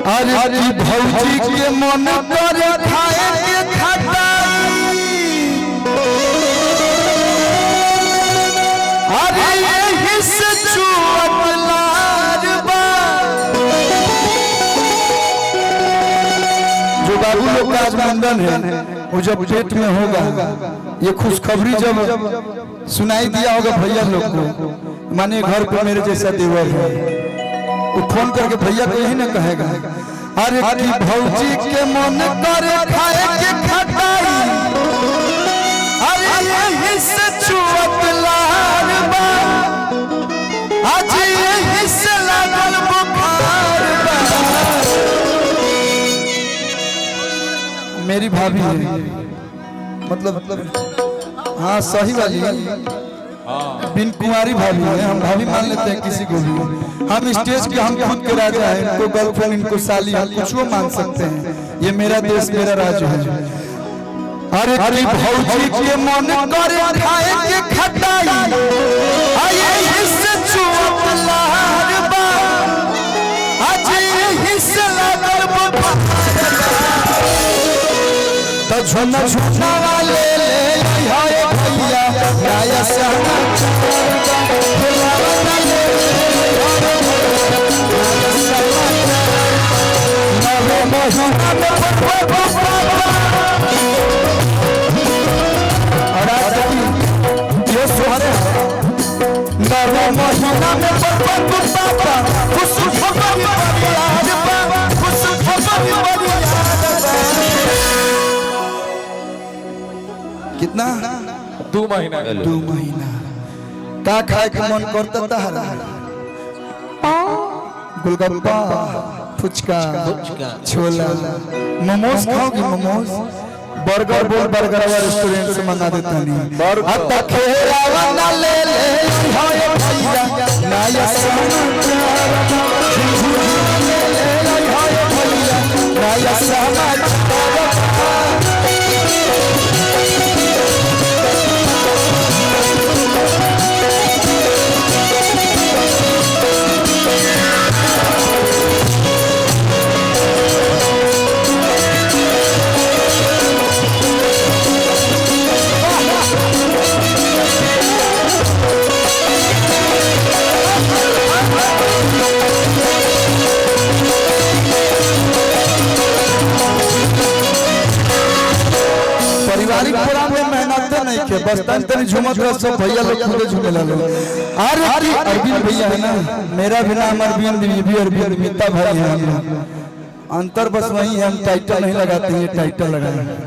अरे भौजी के मन करे खाए के खटाई अरे यही से चुअत लारबा जो बाबू लोग का आज मंडन है वो जब पेट में होगा ये खुशखबरी जब सुनाई दिया होगा भैया लोग को माने घर पे मेरे जैसा देवर है वो फोन करके भैया को यही ना कहेगा अरे की भौजी के मन करे खाए के खटाई अरे यही से चुअत लारबा आज यही से लागल बुखार बा मेरी भाभी है मतलब हाँ सही वाली बिन कुमारी भाभी है हम भाभी मान लेते हैं किसी को भी हम स्टेज के हम खुद के राजा हैं इनको गर्लफ्रेंड इनको साली हम कुछ वो मान सकते हैं ये मेरा देश मेरा राज्य है अरे की भौजी के मन करे खाए के खटाई आये इससे चुअत लारबा आज यही से लागल बुखार तो झुना झुना वाले ले हाय भैया गाया सहना कितना 2 महीना का खाए के मन करता था गोलगप्पा फुचका छोला मोमोज खाओगी मोमोज बर्गर बर्गर वाला रेस्टोरेंट से मंगा देता नहीं बर्गर खेरा वाला ले ले हाय भैया नाया समाचार ले ले हाय भैया नाया समाचार पारिवारिक प्रोग्राम में मेहनत नहीं के बस तन झूमत रह सब भैया लोग खुदे झूमे ला लो अरे अरविंद भैया है ना मेरा भी नाम अरविंद भी अरविंद मिता भाई है हम अंतर बस वही है हम टाइटल नहीं लगाते हैं टाइटल लगाए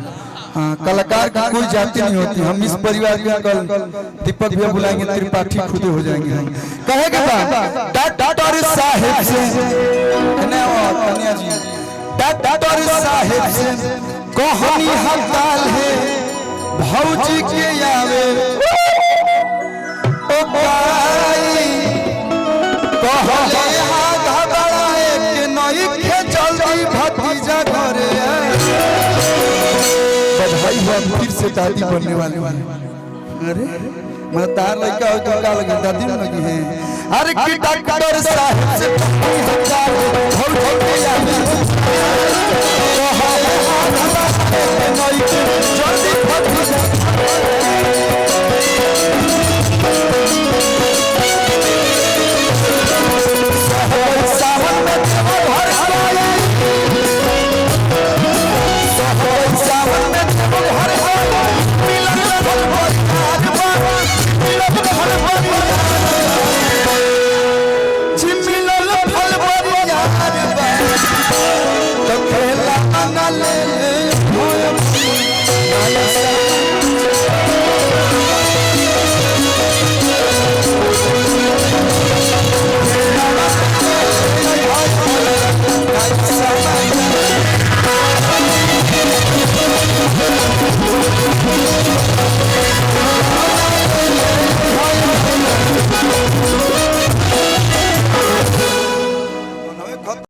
हाँ कलाकार की कोई जाति नहीं होती हम इस परिवार के कल दीपक भैया बुलाएंगे त्रिपाठी खुदे हो जाएंगे हम कहेगा डॉक्टर साहेब से कन्या जी डॉक्टर साहेब से कहानी हड़ताल है भौजी के आवे ओ भाई कहले घबराए के नहीं के जल्दी भतीजा घरे बधाई हुआ फिर से दादी बनने वाले अरे मैं तार लड़का हो तो का लगे दादी लगी है अरे की डॉक्टर साहब से